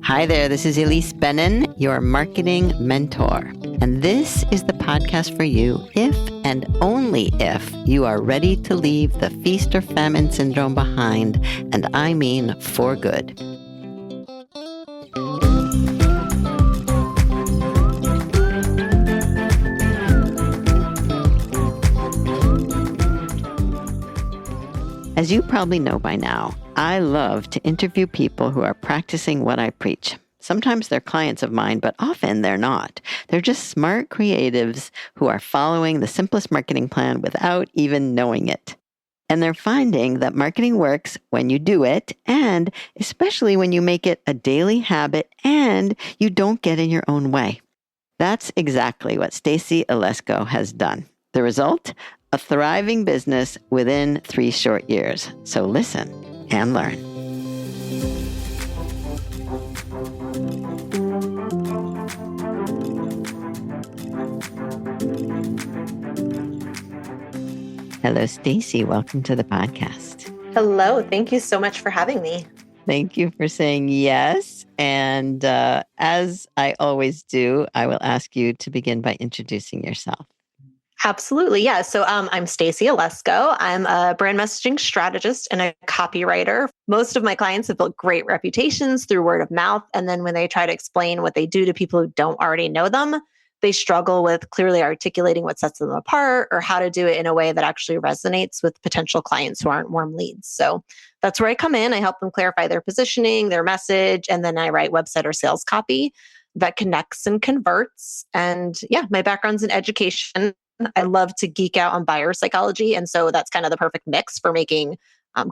Hi there, this is Elise Bennin, your marketing mentor. And this is the podcast for you if and only if you are ready to leave the feast or famine syndrome behind, and I mean for good. As you probably know by now, I love to interview people who are practicing what I preach. Sometimes they're clients of mine, but often they're not. They're just smart creatives who are following the simplest marketing plan without even knowing it. And they're finding that marketing works when you do it, and especially when you make it a daily habit and you don't get in your own way. That's exactly what Stacy Eleczko has done. The result? A thriving business within 3 short years. So listen and learn. Hello, Stacy. Welcome to the podcast. Hello. Thank you so much for having me. Thank you for saying yes. And as I always do, I will ask you to begin by introducing yourself. Absolutely. Yeah. So I'm Stacy Eleczko. I'm a brand messaging strategist and a copywriter. Most of my clients have built great reputations through word of mouth. And then when they try to explain what they do to people who don't already know them, they struggle with clearly articulating what sets them apart or how to do it in a way that actually resonates with potential clients who aren't warm leads. So that's where I come in. I help them clarify their positioning, their message, and then I write website or sales copy that connects and converts. And yeah, my background's in education. I love to geek out on buyer psychology. And so that's kind of the perfect mix for making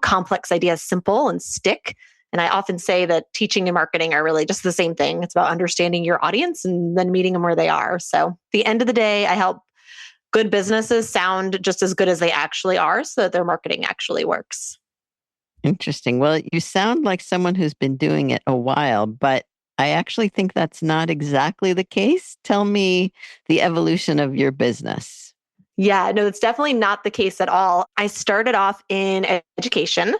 complex ideas simple and stick. And I often say that teaching and marketing are really just the same thing. It's about understanding your audience and then meeting them where they are. So at the end of the day, I help good businesses sound just as good as they actually are so that their marketing actually works. Interesting. Well, you sound like someone who's been doing it a while, but I actually think that's not exactly the case. Tell me the evolution of your business. Yeah, no, it's definitely not the case at all. I started off in education.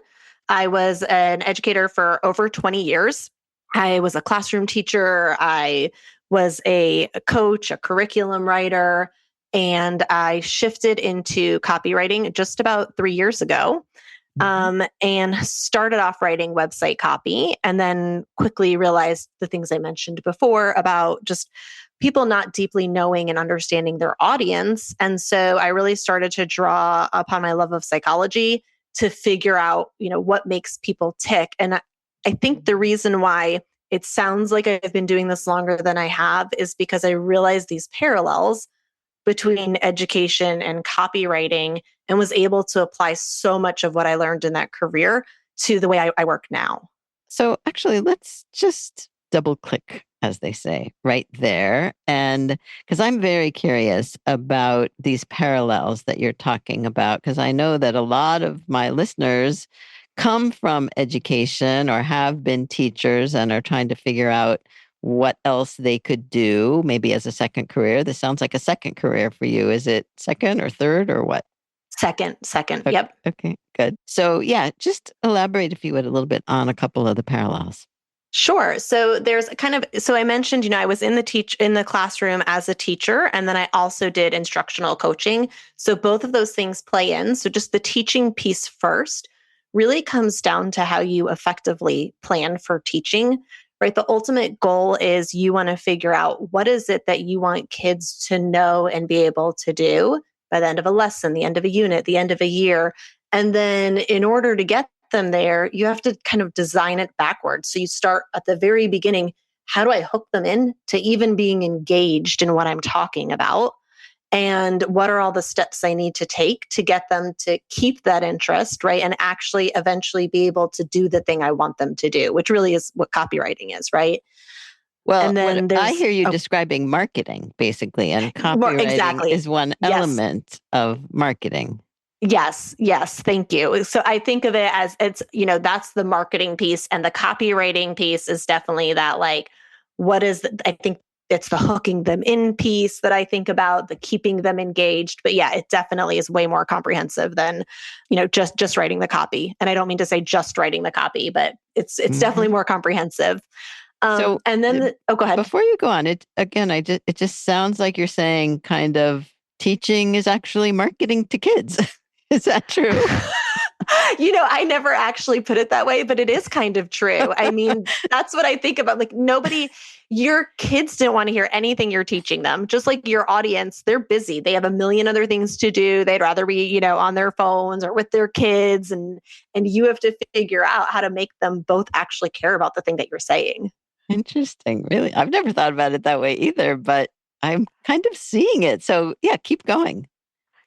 I was an educator for over 20 years. I was a classroom teacher. I was a coach, a curriculum writer, and I shifted into copywriting just about 3 years ago. And started off writing website copy and then quickly realized the things I mentioned before about just people not deeply knowing and understanding their audience. And so I really started to draw upon my love of psychology to figure out, what makes people tick. And I think the reason why it sounds like I've been doing this longer than I have is because I realized these parallels between education and copywriting and was able to apply so much of what I learned in that career to the way I work now. So actually, let's just double click, as they say, right there. And because I'm very curious about these parallels that you're talking about, because I know that a lot of my listeners come from education or have been teachers and are trying to figure out what else they could do, maybe as a second career. This sounds like a second career for you. Is it second or third or what? Second. Okay, Yep. okay, good. So yeah, just elaborate, if you would, a little bit on a couple of the parallels. Sure. So there's so I mentioned, I was in the classroom as a teacher, and then I also did instructional coaching. So both of those things play in. So just the teaching piece first really comes down to how you effectively plan for teaching. Right? The ultimate goal is you want to figure out what is it that you want kids to know and be able to do by the end of a lesson, the end of a unit, the end of a year. And then in order to get them there, you have to kind of design it backwards. So you start at the very beginning. How do I hook them in to even being engaged in what I'm talking about? And what are all the steps I need to take to get them to keep that interest, right? And actually eventually be able to do the thing I want them to do, which really is what copywriting is, right? Well, And then I hear you describing marketing, basically, and copywriting exactly. is one element of marketing. Yes. Thank you. So I think of it as that's the marketing piece, and the copywriting piece is definitely that, I think it's the hooking them in piece that I think about, the keeping them engaged. But yeah, it definitely is way more comprehensive than, just writing the copy. And I don't mean to say just writing the copy, but it's definitely more comprehensive. So And then, go ahead. before you go on, it just sounds like you're saying kind of teaching is actually marketing to kids. Is that true? I never actually put it that way, but it is kind of true. I mean, that's what I think about. Like, your kids didn't want to hear anything you're teaching them. Just like your audience, they're busy. They have a million other things to do. They'd rather be, on their phones or with their kids. And you have to figure out how to make them both actually care about the thing that you're saying. Interesting. Really? I've never thought about it that way either, but I'm kind of seeing it. So yeah, keep going.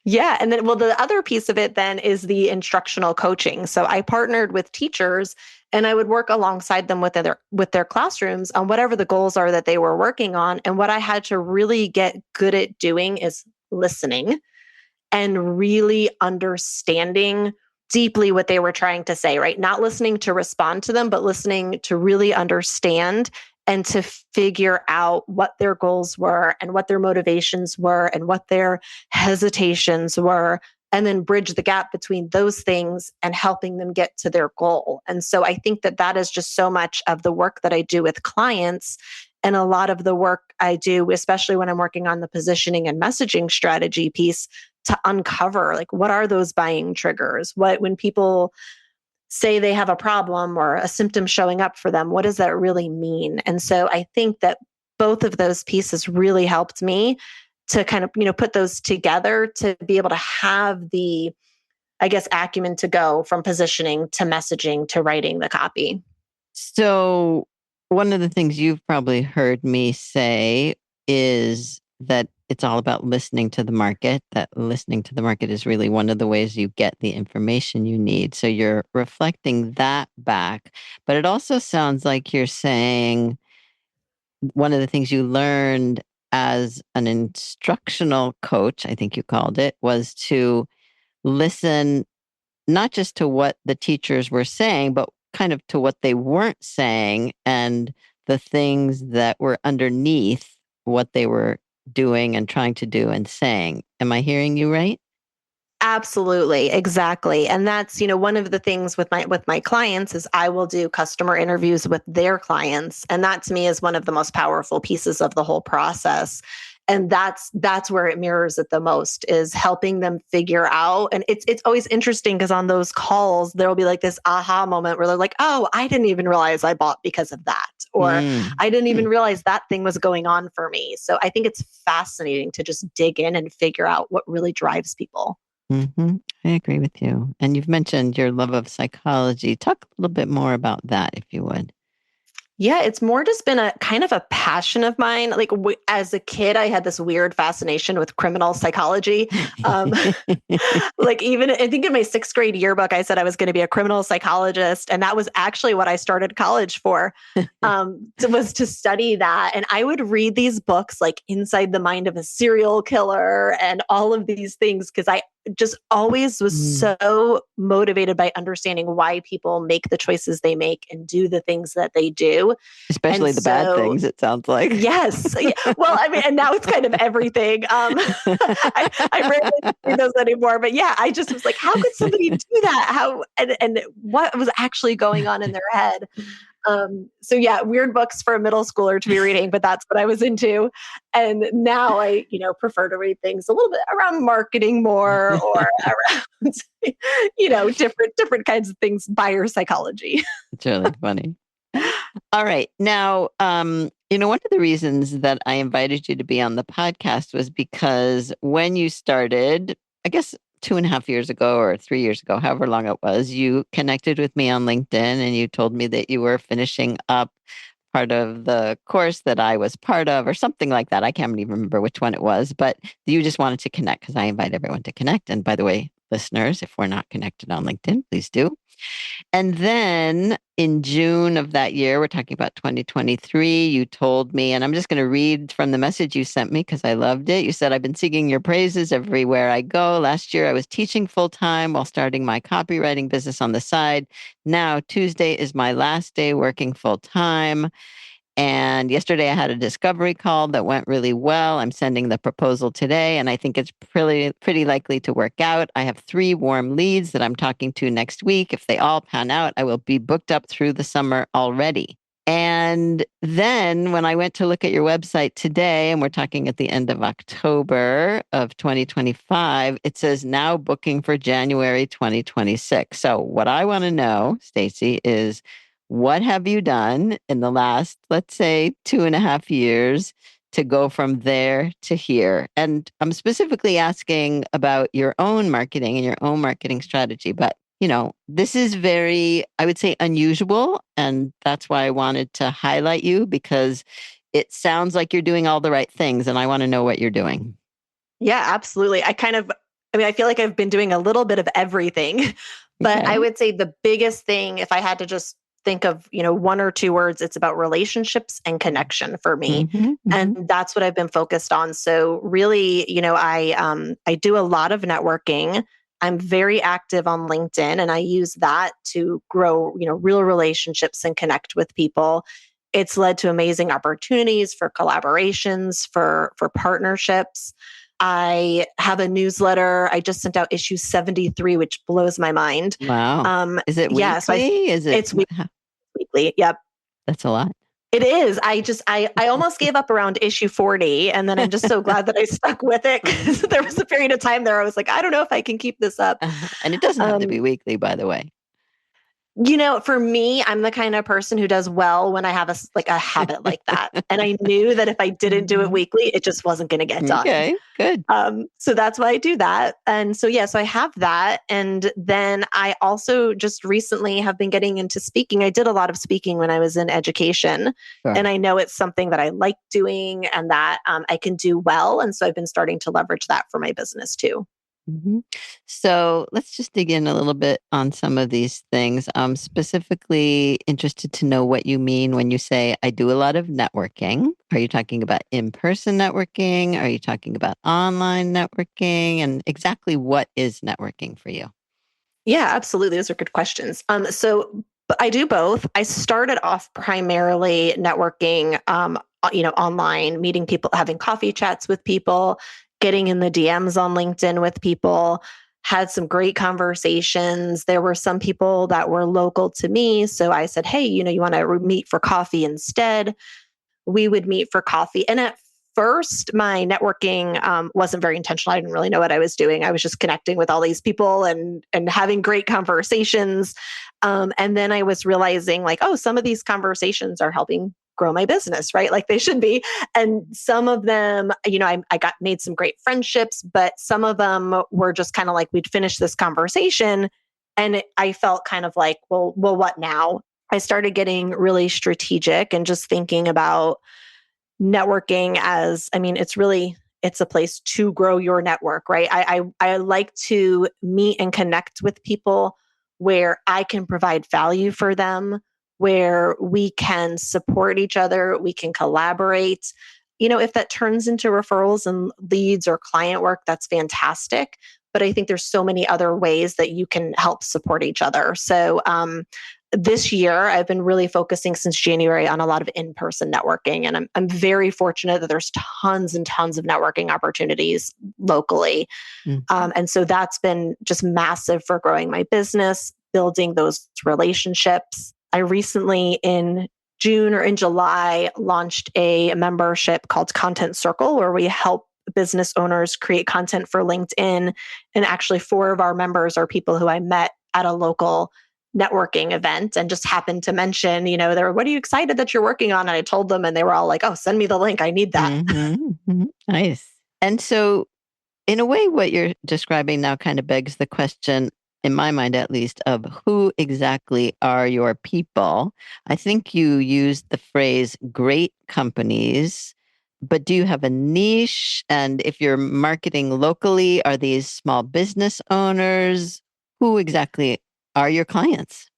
Yeah. And then, well, the other piece of it then is the instructional coaching. So I partnered with teachers and I would work alongside them with their classrooms on whatever the goals are that they were working on. And what I had to really get good at doing is listening and really understanding deeply what they were trying to say, right? Not listening to respond to them, but listening to really understand and to figure out what their goals were and what their motivations were and what their hesitations were, and then bridge the gap between those things and helping them get to their goal. And so I think that that is just so much of the work that I do with clients. And a lot of the work I do, especially when I'm working on the positioning and messaging strategy piece, to uncover like what are those buying triggers? When people say they have a problem or a symptom showing up for them, what does that really mean? And so I think that both of those pieces really helped me to kind of, put those together to be able to have the, I guess, acumen to go from positioning to messaging to writing the copy. So one of the things you've probably heard me say is that it's all about listening to the market, that listening to the market is really one of the ways you get the information you need. So you're reflecting that back. But it also sounds like you're saying one of the things you learned as an instructional coach, I think you called it, was to listen not just to what the teachers were saying, but kind of to what they weren't saying and the things that were underneath what they were doing and trying to do and saying. Am I hearing you right? Absolutely, exactly. And that's, one of the things with my clients is I will do customer interviews with their clients, and that to me is one of the most powerful pieces of the whole process. And that's where it mirrors it the most, is helping them figure out. And it's always interesting because on those calls there will be like this aha moment where they're like, "Oh, I didn't even realize I bought because of that." Or Mm. I didn't Hmm. even realize that thing was going on for me. So I think it's fascinating to just dig in and figure out what really drives people. I agree with you. And you've mentioned your love of psychology. Talk a little bit more about that, if you would. Yeah, it's more just been a kind of a passion of mine. Like as a kid, I had this weird fascination with criminal psychology. Um, like even I think in my sixth grade yearbook, I said I was going to be a criminal psychologist, and that was actually what I started college for. Was to study that, and I would read these books like Inside the Mind of a Serial Killer and all of these things because I just always was Mm. so motivated by understanding why people make the choices they make and do the things that they do. And Especially the bad so, things, it sounds like. yes, yeah, well, I mean, and now it's kind of everything. I rarely do those anymore, but yeah, I just was like, how could somebody do that? How and what was actually going on in their head? So yeah, weird books for a middle schooler to be reading, but that's what I was into. And now I, prefer to read things a little bit around marketing more or around, different kinds of things, buyer psychology. It's really funny. All right. Now, one of the reasons that I invited you to be on the podcast was because when you started, I guess 2.5 years ago or 3 years ago, however long it was, you connected with me on LinkedIn and you told me that you were finishing up part of the course that I was part of or something like that. I can't even remember which one it was, but you just wanted to connect because I invite everyone to connect. And by the way, listeners, if we're not connected on LinkedIn, please do. And then in June of that year, we're talking about 2023, you told me, and I'm just going to read from the message you sent me because I loved it. You said, "I've been singing your praises everywhere I go. Last year, I was teaching full time while starting my copywriting business on the side. Now, Tuesday is my last day working full time. And yesterday I had a discovery call that went really well. I'm sending the proposal today, and I think it's pretty likely to work out. I have 3 warm leads that I'm talking to next week. If they all pan out, I will be booked up through the summer already." And then when I went to look at your website today, and we're talking at the end of October of 2025, it says now booking for January 2026. So what I want to know, Stacy, is what have you done in the last, let's say, 2.5 years to go from there to here? And I'm specifically asking about your own marketing and your own marketing strategy, but this is very, I would say, unusual. And that's why I wanted to highlight you because it sounds like you're doing all the right things. And I want to know what you're doing. Yeah, absolutely. I feel like I've been doing a little bit of everything, but I Okay. would say the biggest thing, if I had to just think of, one or two words, it's about relationships and connection for me. Hmm. And Hmm. that's what I've been focused on. So really, I do a lot of networking. I'm very active on LinkedIn and I use that to grow, real relationships and connect with people. It's led to amazing opportunities for collaborations, for partnerships. I have a newsletter. I just sent out issue 73, which blows my mind. Wow. Is it Yeah, weekly? Is it? it's weekly. Yep. That's a lot. It is. I almost gave up around issue 40 and then I'm just so glad that I stuck with it because there was a period of time there I was like, I don't know if I can keep this up. And it doesn't have to be Um, weekly, by the way. for me, I'm the kind of person who does well when I have a habit like that. And I knew that if I didn't do it Mhm. weekly, it just wasn't going to get done. Okay, good. So that's why I do that. And so, yeah, so I have that. And then I also just recently have been getting into speaking. I did a lot of speaking when I was in education. Sure. And I know it's something that I like doing and that I can do well. And so I've been starting to leverage that for my business too. Mhm. So let's just dig in a little bit on some of these things. I'm specifically interested to know what you mean when you say, I do a lot of networking. Are you talking about in person networking? Are you talking about online networking? And exactly what is networking for you? Yeah, absolutely. Those are good questions. But I do both. I started off primarily networking, online, meeting people, having coffee chats with people, getting in the DMs on LinkedIn with people. Had some great conversations. There were some people that were local to me, so I said, "Hey, you want to meet for coffee instead?" We would meet for coffee. And at first, my networking wasn't very intentional. I didn't really know what I was doing. I was just connecting with all these people and having great conversations. And then I was realizing, like, oh, some of these conversations are helping grow my business, right? Like they should be. And some of them, I got made some great friendships, but some of them were just kind of like we'd finish this conversation, and I felt kind of like, well, what now? I started getting really strategic and just thinking about networking as, it's a place to grow your network, right? I like to meet and connect with people where I can provide value for them, where we can support each other, we can collaborate. If that turns into referrals and leads or client work, that's fantastic. But I think there's so many other ways that you can help support each other. So this year I've been really focusing since January on a lot of in-person networking, and I'm very fortunate that there's tons and tons of networking opportunities locally. Mhm. And so that's been just massive for growing my business, building those relationships. I recently in June or in July launched a membership called Content Circle where we help business owners create content for LinkedIn. And actually, four of our members are people who I met at a local networking event and just happened to mention, they were, what are you excited that you're working on? And I told them, and they were all like, oh, send me the link. I need that. Mhm. Mhm. Nice. And so in a way, what you're describing now kind of begs the question, in my mind at least, of who exactly are your people? I think you used the phrase great companies, but do you have a niche? And if you're marketing locally, are these small business owners? Who exactly are your clients?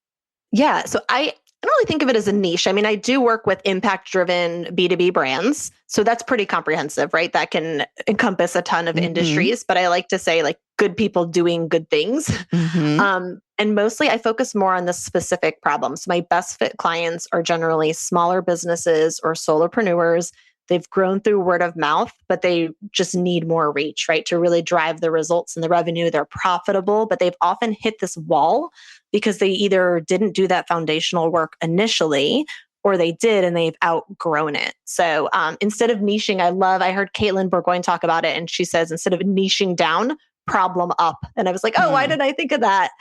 Yeah. So I don't really think of it as a niche. I do work with impact driven B2B brands. So that's pretty comprehensive, right? That can encompass a ton of Hmm. industries, but I like to say like good people doing good things. Hmm. And mostly I focus more on the specific problems. My best fit clients are generally smaller businesses or solopreneurs. They've grown through word of mouth, but they just need more reach, right? To really drive the results and the revenue. They're profitable, but they've often hit this wall because they either didn't do that foundational work initially or they did and they've outgrown it. So instead of niching, I heard Caitlin Burgoyne talk about it. And she says, instead of niching down, problem up. And I was like, oh, why did I think of that?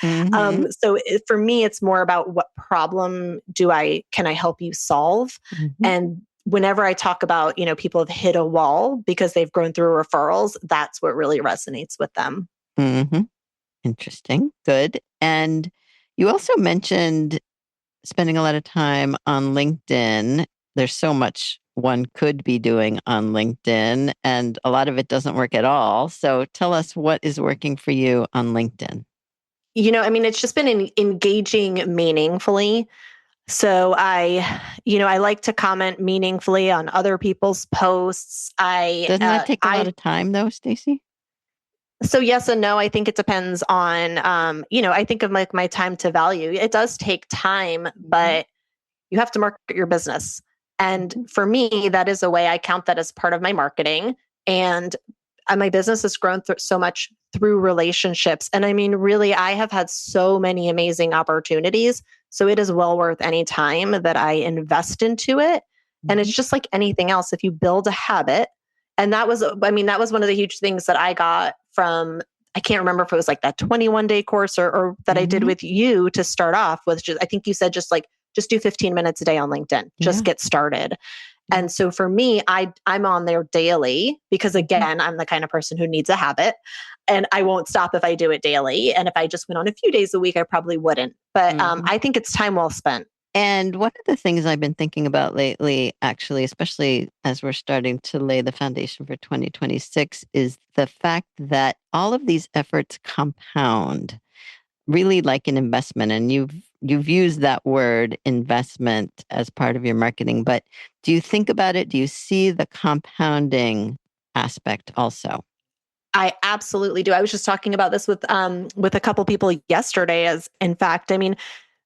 For me, it's more about what problem can I help you solve? And whenever I talk about, people have hit a wall because they've grown through referrals, that's what really resonates with them. Interesting. Good. And you also mentioned spending a lot of time on LinkedIn. There's so much one could be doing on LinkedIn, and a lot of it doesn't work at all. So tell us what is working for you on LinkedIn. It's just been engaging meaningfully. So I like to comment meaningfully on other people's posts. Doesn't that take a lot of time though, Stacy? So yes and no. I think it depends on, I think of like my time to value. It does take time, but you have to market your business. And for me, that is a way I count that as part of my marketing. And my business has grown so much through relationships. And really, I have had so many amazing opportunities. So it is well worth any time that I invest into it. And it's just like anything else. If you build a habit, and that was one of the huge things that I got from, I can't remember if it was like that 21-day course or that I did with you to start off with. I think you said just do 15 minutes a day on LinkedIn, just get started. And so for me, I'm on there daily because again, I'm the kind of person who needs a habit and I won't stop if I do it daily. And if I just went on a few days a week, I probably wouldn't. But I think it's time well spent. And one of the things I've been thinking about lately, actually, especially as we're starting to lay the foundation for 2026, is the fact that all of these efforts compound, really like an investment. And you've used that word investment as part of your marketing. But do you think about it? Do you see the compounding aspect also? I absolutely do. I was just talking about this with a couple people yesterday. As in fact,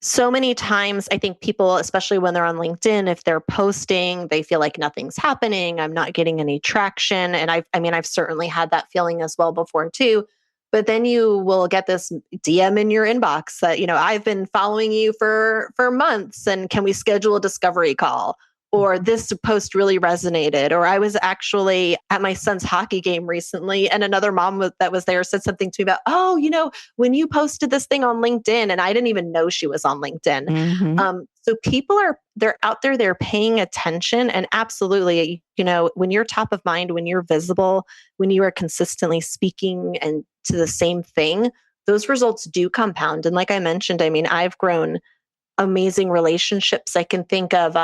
so many times I think people, especially when they're on LinkedIn, if they're posting, they feel like nothing's happening. I'm not getting any traction. And I've certainly had that feeling as well before too. But then you will get this DM in your inbox that, I've been following you for months and can we schedule a discovery call? Or this post really resonated. Or I was actually at my son's hockey game recently, and another mom that was there said something to me about, when you posted this thing on LinkedIn, and I didn't even know she was on LinkedIn. So people they're out there, they're paying attention. And absolutely, when you're top of mind, when you're visible, when you are consistently speaking and to the same thing, those results do compound. And like I mentioned, I've grown amazing relationships. I can think of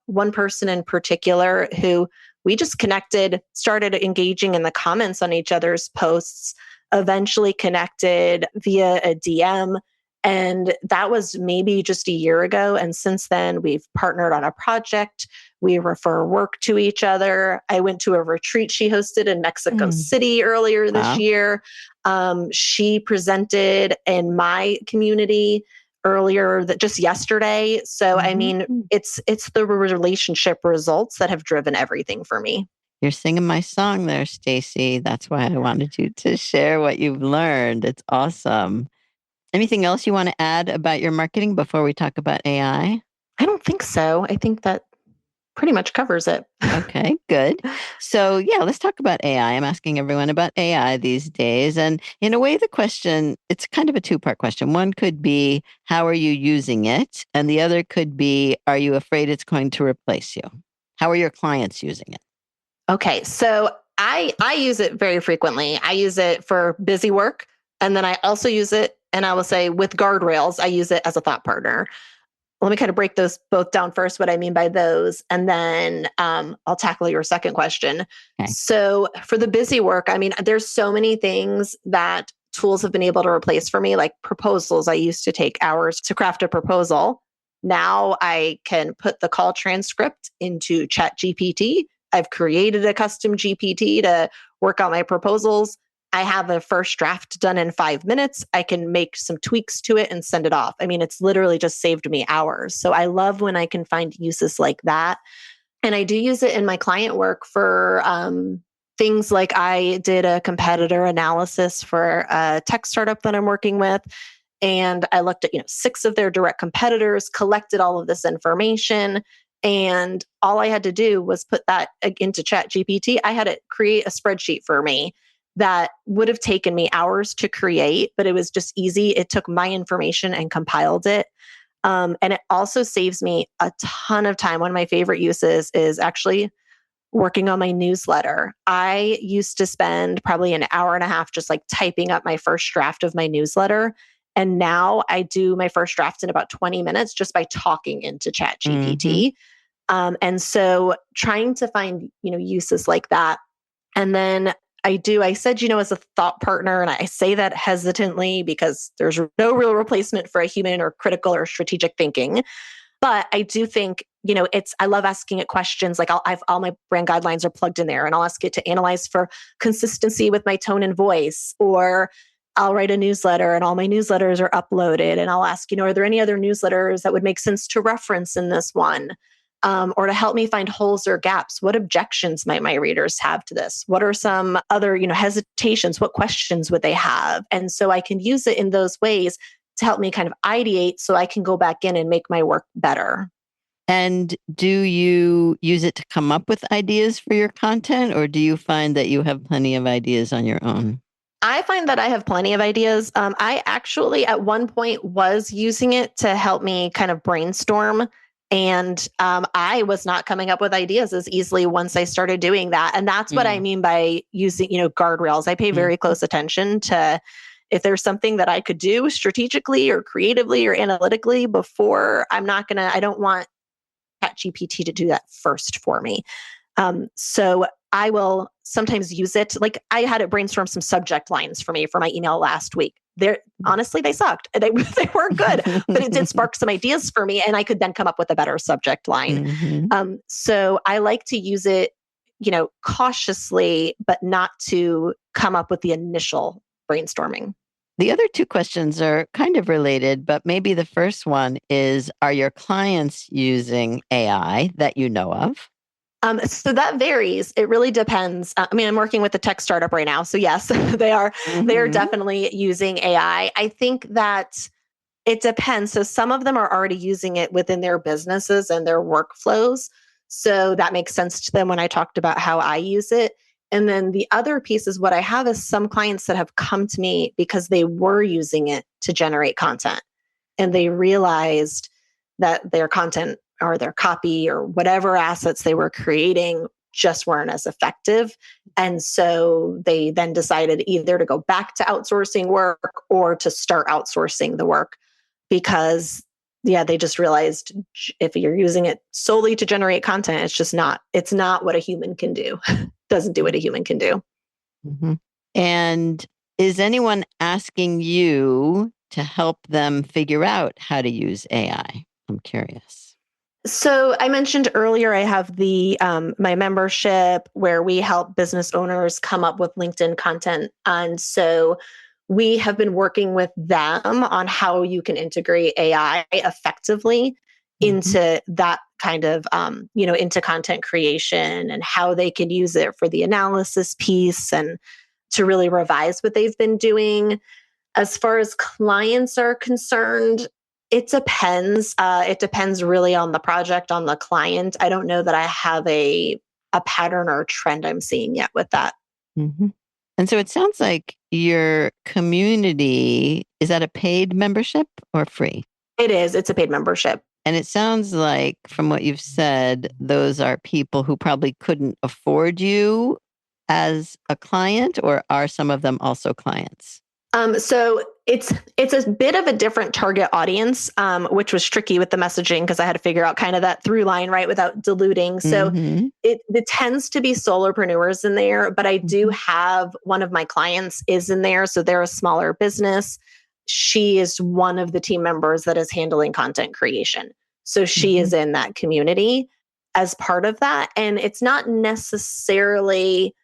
one person in particular who we just connected, started engaging in the comments on each other's posts, eventually connected via a DM. And that was maybe just a year ago. And since then, we've partnered on a project. We refer work to each other. I went to a retreat she hosted in Mexico City earlier this year. She presented in my community earlier just yesterday. So it's the relationship results that have driven everything for me. You're singing my song there, Stacy. That's why I wanted you to share what you've learned. It's awesome. Anything else you want to add about your marketing before we talk about AI? I don't think so. I think that pretty much covers it. Okay, good. So yeah, let's talk about AI. I'm asking everyone about AI these days. And in a way, the question, it's kind of a two-part question. One could be, how are you using it? And the other could be, are you afraid it's going to replace you? How are your clients using it? Okay, so I use it very frequently. I use it for busy work. And then I also use it, and I will say with guardrails, I use it as a thought partner. Let me kind of break those both down first, what I mean by those, and then I'll tackle your second question. Okay. So for the busy work, there's so many things that tools have been able to replace for me, like proposals. I used to take hours to craft a proposal. Now I can put the call transcript into ChatGPT. I've created a custom GPT to work out my proposals. I have a first draft done in 5 minutes. I can make some tweaks to it and send it off. It's literally just saved me hours. So I love when I can find uses like that. And I do use it in my client work for things like I did a competitor analysis for a tech startup that I'm working with. And I looked at 6 of their direct competitors, collected all of this information, And all I had to do was put that into Chat GPT. I had it create a spreadsheet for me that would have taken me hours to create, but it was just easy. It took my information and compiled it. And it also saves me a ton of time. One of my favorite uses is actually working on my newsletter. I used to spend probably an hour and a half just like typing up my first draft of my newsletter. And now I do my first draft in about 20 minutes just by talking into Chat GPT. And so trying to find, uses like that. And then I said, as a thought partner, and I say that hesitantly because there's no real replacement for a human or critical or strategic thinking. But I do think, I love asking it questions. Like all my brand guidelines are plugged in there, and I'll ask it to analyze for consistency with my tone and voice, or I'll write a newsletter and all my newsletters are uploaded. And I'll ask, are there any other newsletters that would make sense to reference in this one? Or to help me find holes or gaps. What objections might my readers have to this? What are some other, hesitations? What questions would they have? And so I can use it in those ways to help me kind of ideate so I can go back in and make my work better. And do you use it to come up with ideas for your content, or do you find that you have plenty of ideas on your own? I find that I have plenty of ideas. I actually, at one point, was using it to help me kind of brainstorm. And I was not coming up with ideas as easily once I started doing that. And that's what I mean by using, guardrails. I pay very close attention to if there's something that I could do strategically or creatively or analytically before. I don't want ChatGPT to do that first for me. So I will sometimes use it. Like I had it brainstorm some subject lines for me for my email last week. Honestly, they sucked. They weren't good, but it did spark some ideas for me, and I could then come up with a better subject line. So I like to use it, cautiously, but not to come up with the initial brainstorming. The other two questions are kind of related, but maybe the first one is, are your clients using AI that you know of? So that varies. It really depends. I'm working with a tech startup right now. So yes, they are definitely using AI. I think that it depends. So some of them are already using it within their businesses and their workflows. So that makes sense to them when I talked about how I use it. And then the other piece is what I have is some clients that have come to me because they were using it to generate content, and they realized that their content or their copy or whatever assets they were creating just weren't as effective. And so they then decided either to go back to outsourcing work or to start outsourcing the work because they just realized if you're using it solely to generate content, it's not what a human can do. Doesn't do what a human can do. And is anyone asking you to help them figure out how to use AI? I'm curious. So I mentioned earlier, I have the my membership where we help business owners come up with LinkedIn content. And so we have been working with them on how you can integrate AI effectively into that kind of, into content creation and how they can use it for the analysis piece and to really revise what they've been doing. As far as clients are concerned, it depends. It depends really on the project, on the client. I don't know that I have a pattern or a trend I'm seeing yet with that. And so it sounds like your community, is that a paid membership or free? It is. It's a paid membership. And it sounds like from what you've said, those are people who probably couldn't afford you as a client, or are some of them also clients? So it's a bit of a different target audience, which was tricky with the messaging because I had to figure out kind of that through line, right, without diluting. So it tends to be solopreneurs in there, but I do have one of my clients is in there. So they're a smaller business. She is one of the team members that is handling content creation. So she is in that community as part of that. And it's not necessarily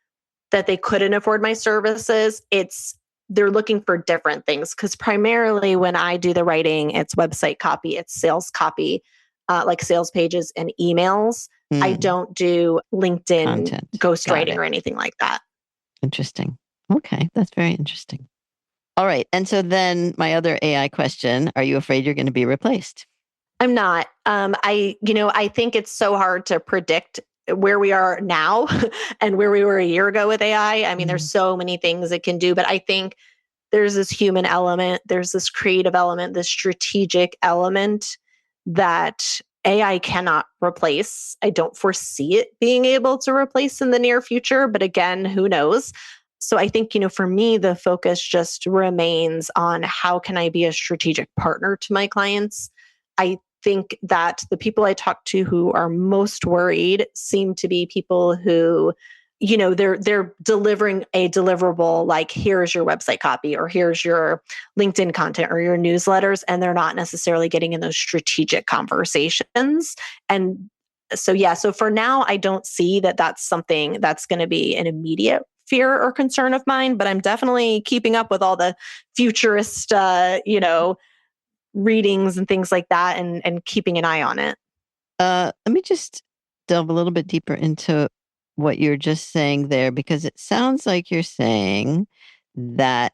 that they couldn't afford my services. They're looking for different things because primarily when I do the writing, it's website copy, it's sales copy, like sales pages and emails. I don't do LinkedIn Content. ghostwriting or anything like that. Interesting. Okay, that's very interesting. All right. And so then my other AI question, are you afraid you're going to be replaced? I'm not. I think it's so hard to predict where we are now and where we were a year ago with AI. I mean, there's Mm. so many things it can do, but I think there's this human element, there's this creative element, this strategic element that AI cannot replace. I don't foresee it being able to replace in the near future, but again, who knows? So I think, for me, the focus just remains on how can I be a strategic partner to my clients. I think that the people I talk to who are most worried seem to be people who they're delivering a deliverable, like here's your website copy or here's your LinkedIn content or your newsletters, and they're not necessarily getting in those strategic conversations. And so for now I don't see that that's something that's going to be an immediate fear or concern of mine, but I'm definitely keeping up with all the futurist readings and things like that, and keeping an eye on it. Let me just delve a little bit deeper into what you're just saying there, because it sounds like you're saying that.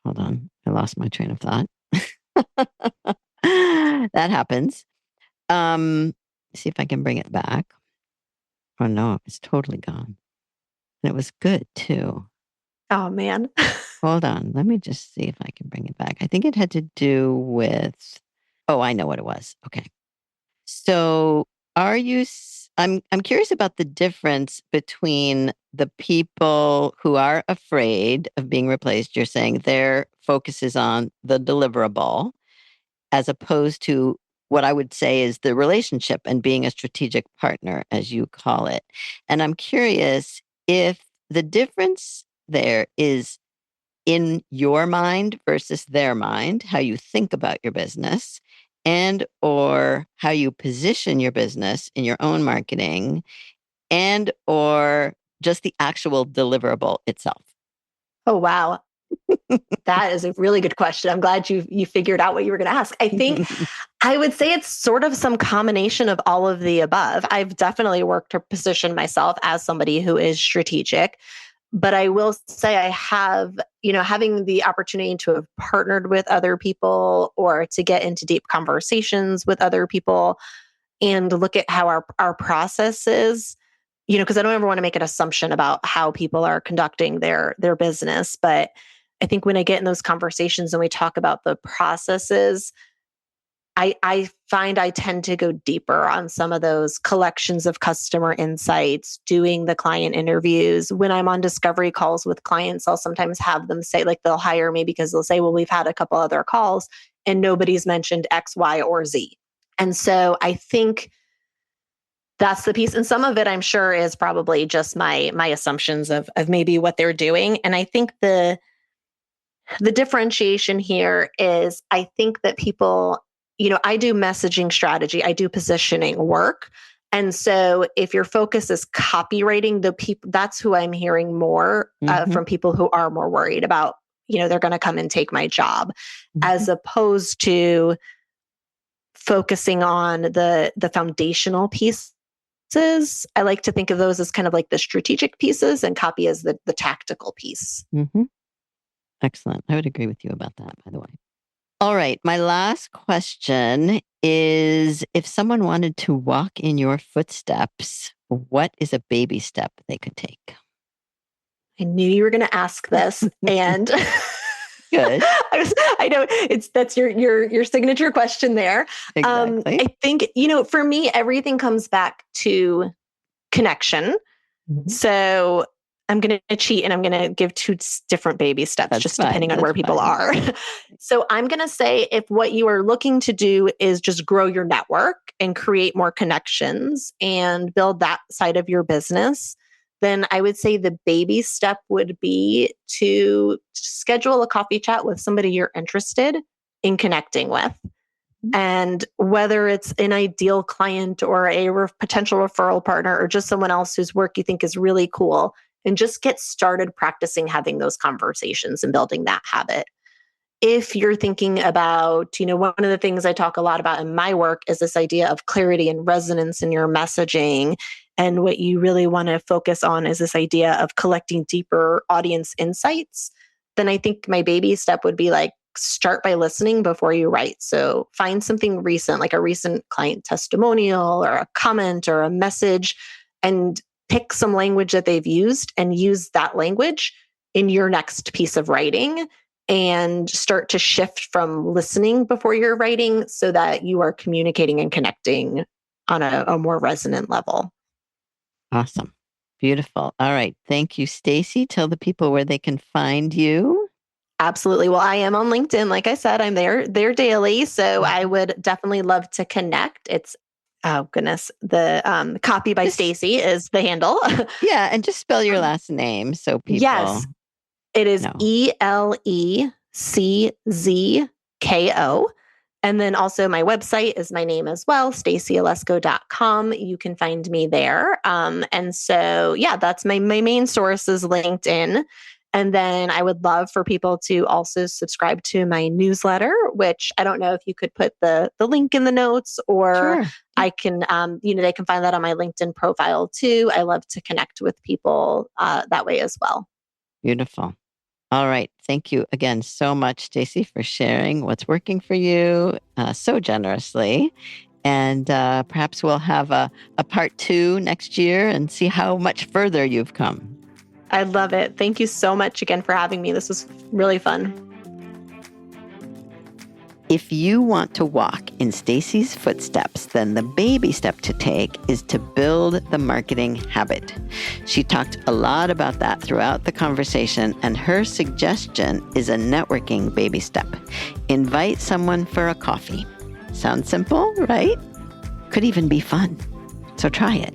Hold on, I lost my train of thought. That happens. See if I can bring it back. Oh no, it's totally gone. And it was good too. Oh man. Hold on, let me just see if I can bring it back. I think it had to do with. Oh, I know what it was. Okay. So, I'm curious about the difference between the people who are afraid of being replaced. You're saying their focus is on the deliverable, as opposed to what I would say is the relationship and being a strategic partner, as you call it. And I'm curious if the difference there is in your mind versus their mind, how you think about your business, and or how you position your business in your own marketing, and or just the actual deliverable itself. Oh wow. That is a really good question. I'm glad you figured out what you were going to ask. I think I would say it's sort of some combination of all of the above. I've definitely worked to position myself as somebody who is strategic, but I will say I have, having the opportunity to have partnered with other people or to get into deep conversations with other people and look at how our process is, because I don't ever want to make an assumption about how people are conducting their business. But I think when I get in those conversations and we talk about the processes, I find I tend to go deeper on some of those collections of customer insights, doing the client interviews. When I'm on discovery calls with clients, I'll sometimes have them say, like, they'll hire me because they'll say, well, we've had a couple other calls and nobody's mentioned X, Y, or Z. And so I think that's the piece. And some of it, I'm sure, is probably just my assumptions of maybe what they're doing. And I think the differentiation here is I think that people, I do messaging strategy, I do positioning work. And so if your focus is copywriting, the people, that's who I'm hearing more Mhm, from people who are more worried about, they're going to come and take my job, mhm. as opposed to focusing on the foundational pieces. I like to think of those as kind of like the strategic pieces and copy as the tactical piece. Mhm. Excellent. I would agree with you about that, by the way. All right. My last question is, if someone wanted to walk in your footsteps, what is a baby step they could take? I knew you were going to ask this, and Good. I know that's your signature question there. Exactly. I think for me, everything comes back to connection. Mhm. So I'm going to cheat and I'm going to give two different baby steps, That's just fine. depending on That's where people fine. are. So I'm going to say if what you are looking to do is just grow your network and create more connections and build that side of your business, then I would say the baby step would be to schedule a coffee chat with somebody you're interested in connecting with. And whether it's an ideal client or a potential referral partner or just someone else whose work you think is really cool, and just get started practicing having those conversations and building that habit. If you're thinking about, one of the things I talk a lot about in my work is this idea of clarity and resonance in your messaging. And what you really want to focus on is this idea of collecting deeper audience insights. Then I think my baby step would be like, start by listening before you write. So find something recent, like a recent client testimonial or a comment or a message, and pick some language that they've used and use that language in your next piece of writing, and start to shift from listening before you're writing so that you are communicating and connecting on a more resonant level. Awesome. Beautiful. All right. Thank you, Stacy. Tell the people where they can find you. Absolutely. Well, I am on LinkedIn. Like I said, I'm there daily. So I would definitely love to connect. It's, oh goodness, the Copy by Just, Stacy is the handle. yeah. And just spell your last name so people Yes, it is know. ELECZKO. And then also my website is my name as well, stacyeleczko.com. You can find me there. And so, yeah, that's my main source is LinkedIn. And then I would love for people to also subscribe to my newsletter, which I don't know if you could put the link in the notes, or Sure. I can, they can find that on my LinkedIn profile too. I love to connect with people that way as well. Beautiful. All right. Thank you again so much, Stacy, for sharing what's working for you so generously. And perhaps we'll have a part 2 next year and see how much further you've come. I love it. Thank you so much again for having me. This was really fun. If you want to walk in Stacy's footsteps, then the baby step to take is to build the marketing habit. She talked a lot about that throughout the conversation, and her suggestion is a networking baby step. Invite someone for a coffee. Sounds simple, right? Could even be fun. So try it.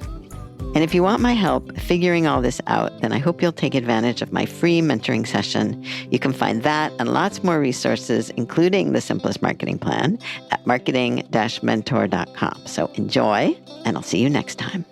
And if you want my help figuring all this out, then I hope you'll take advantage of my free mentoring session. You can find that and lots more resources, including the simplest marketing plan, at marketing-mentor.com. So enjoy, and I'll see you next time.